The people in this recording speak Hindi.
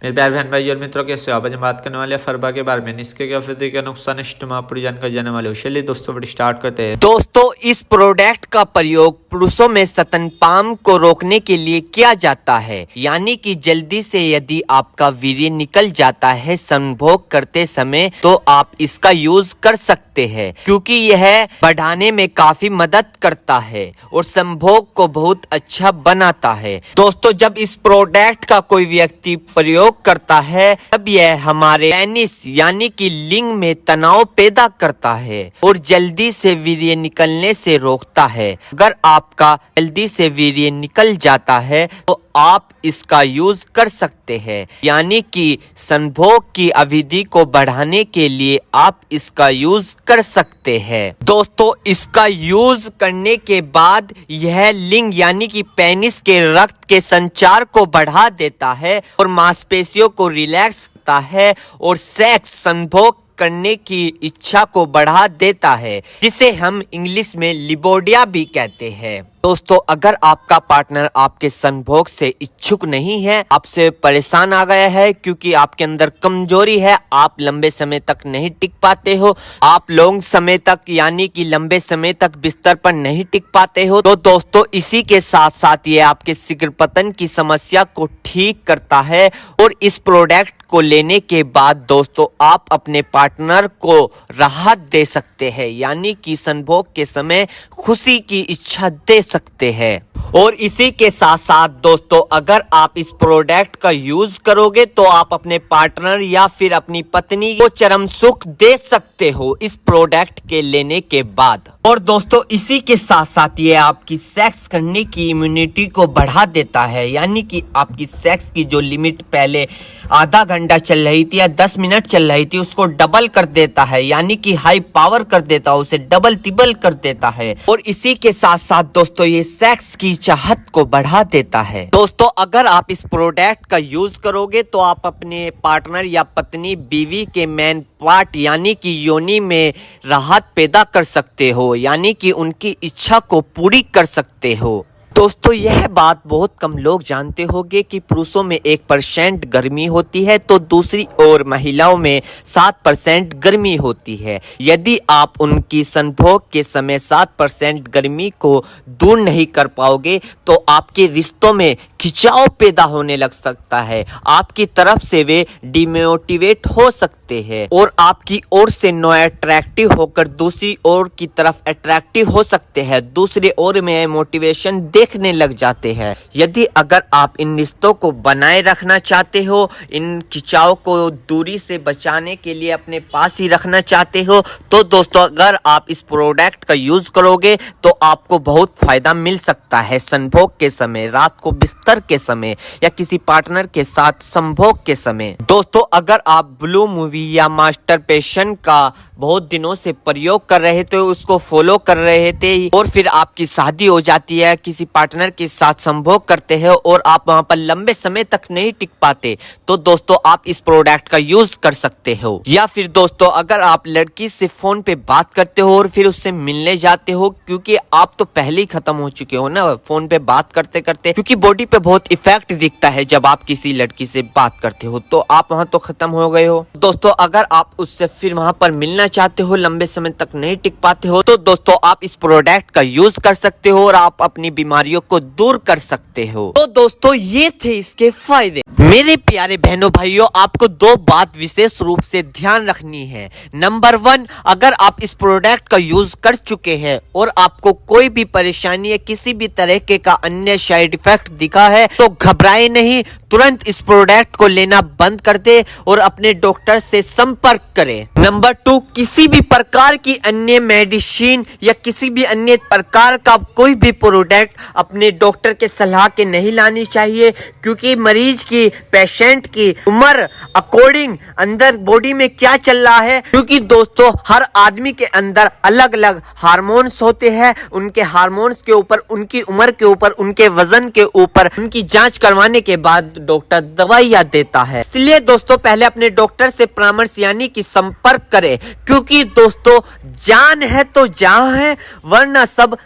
मेरे प्यारे बहन भाई और मित्रों, कैसे हो आप? आज हम बात करने वाले हैं फरबा के बारे में। इसके क्या फायदे क्या नुकसान है, पूरी जानकारी जानने वाले हो। चलिए दोस्तों वीडियो स्टार्ट करते हैं। दोस्तों, इस प्रोडक्ट का प्रयोग पुरुषों में स्तनपान को रोकने के लिए किया जाता है, यानी कि जल्दी से यदि आपका वीर्य निकल जाता है संभोग करते समय, तो आप इसका यूज कर सकते हैं, क्योंकि यह बढ़ाने में काफी मदद करता है और संभोग को बहुत अच्छा बनाता है। दोस्तों, जब इस प्रोडक्ट का कोई व्यक्ति प्रयोग करता है तब यह हमारे पेनिस यानी कि लिंग में तनाव पैदा करता है और जल्दी से वीर्य निकलने से रोकता है। अगर आपका जल्दी से वीर्य निकल जाता है तो आप इसका यूज कर सकते हैं, यानी कि संभोग की अवधि को बढ़ाने के लिए आप इसका यूज कर सकते हैं। दोस्तों, इसका यूज करने के बाद यह लिंग यानी कि पेनिस के रक्त के संचार को बढ़ा देता है और मांसपेशियों को रिलैक्स करता है और सेक्स संभोग करने की इच्छा को बढ़ा देता है, जिसे हम इंग्लिश में लिबोडिया भी कहते हैं। दोस्तों, अगर आपका पार्टनर आपके संभोग से इच्छुक नहीं है, आपसे परेशान आ गया है क्योंकि आपके अंदर कमजोरी है, आप लंबे समय तक नहीं टिक पाते हो, आप लॉन्ग समय तक यानी कि लंबे समय तक बिस्तर पर नहीं टिक पाते हो, तो दोस्तों इसी के साथ साथ ये आपके शीघ्र पतन की समस्या को ठीक करता है। और इस प्रोडक्ट को लेने के बाद दोस्तों आप अपने पार्टनर को राहत दे सकते हैं, यानी कि संभोग के समय खुशी की इच्छा दे सकते हैं। और इसी के साथ साथ दोस्तों, अगर आप इस प्रोडक्ट का यूज करोगे तो आप अपने पार्टनर या फिर अपनी पत्नी को चरम सुख दे सकते हो इस प्रोडक्ट के लेने के बाद। और दोस्तों, इसी के साथ साथ ये आपकी सेक्स करने की इम्यूनिटी को बढ़ा देता है, यानी कि आपकी सेक्स की जो लिमिट पहले आधा घंटा चल रही थी या 10 मिनट चल रही थी, उसको डबल कर देता है, यानी कि हाई पावर कर देता है, उसे डबल तिबल कर देता है। और इसी के साथ साथ दोस्तों ये सेक्स की चाहत को बढ़ा देता है। दोस्तों, अगर आप इस प्रोडक्ट का यूज करोगे तो आप अपने पार्टनर या पत्नी बीवी के मेन पार्ट यानी कि योनि में राहत पैदा कर सकते हो, यानी कि उनकी इच्छा को पूरी कर सकते हो। दोस्तों, यह बात बहुत कम लोग जानते होंगे कि पुरुषों में 1% गर्मी होती है तो दूसरी ओर महिलाओं में 7% गर्मी होती है। यदि आप उनकी संभोग के समय 7% गर्मी को दूर नहीं कर पाओगे तो आपके रिश्तों में खिंचाव पैदा होने लग सकता है, आपकी तरफ से वे डिमोटिवेट हो सकते हैं और आपकी ओर से नो अट्रैक्टिव होकर दूसरी ओर की तरफ अट्रैक्टिव हो सकते हैं, दूसरी ओर में मोटिवेशन देखने लग जाते हैं। यदि अगर आप इन रिश्तों को बनाए रखना चाहते हो, इन खिंचाव को दूरी से बचाने के लिए अपने पास ही रखना चाहते हो, तो दोस्तों अगर आप इस प्रोडक्ट का यूज करोगे तो आपको बहुत फायदा मिल सकता है संभोग के समय, रात को बिस्तर के समय या किसी पार्टनर के साथ संभोग के समय। दोस्तों, अगर आप ब्लू मूवी या मास्टरबेशन का बहुत दिनों से प्रयोग कर रहे थे, उसको फॉलो कर रहे थे और फिर आपकी शादी हो जाती है, किसी पार्टनर के साथ संभोग करते हैं और आप वहां पर लंबे समय तक नहीं टिक पाते, तो दोस्तों आप इस प्रोडक्ट का यूज कर सकते हो। या फिर दोस्तों, अगर आप लड़की से फोन पे बात करते हो और फिर उससे मिलने जाते हो, क्योंकि आप तो पहले ही खत्म हो चुके हो ना फोन पे बात करते करते, क्योंकि बॉडी पे बहुत इफेक्ट दिखता है जब आप किसी लड़की से बात करते हो, तो आप वहां तो खत्म हो गए हो। दोस्तों, अगर आप उससे फिर वहां पर मिलना चाहते हो, लंबे समय तक नहीं टिक पाते हो, तो दोस्तों आप इस प्रोडक्ट का यूज कर सकते हो और आप अपनी बीमारियों को दूर कर सकते हो। तो दोस्तों, ये थे इसके फायदे। मेरे प्यारे बहनों भाइयों, आपको 2 बात विशेष रूप से ध्यान रखनी है। नंबर 1, अगर आप इस प्रोडक्ट का यूज कर चुके हैं और आपको कोई भी परेशानी या किसी भी तरह का अन्य साइड इफेक्ट दिखा है तो घबराए नहीं, तुरंत इस प्रोडक्ट को लेना बंद कर दे और अपने डॉक्टर से संपर्क करें। नंबर 2, किसी भी प्रकार की अन्य मेडिसिन या किसी भी अन्य प्रकार का कोई भी प्रोडक्ट अपने डॉक्टर के सलाह के नहीं लानी चाहिए, क्योंकि मरीज की, पेशेंट की उम्र अकॉर्डिंग अंदर बॉडी में क्या चल रहा है, क्योंकि दोस्तों हर आदमी के अंदर अलग अलग हार्मोन्स होते हैं, उनके हार्मोन्स के ऊपर, उनकी उम्र के ऊपर, उनके वजन के ऊपर, उनकी जांच करवाने के बाद डॉक्टर दवाइयां देता है। इसलिए दोस्तों पहले अपने डॉक्टर से परामर्श यानी कि संपर्क करें, क्योंकि दोस्तों जान है तो जहां है, वरना सब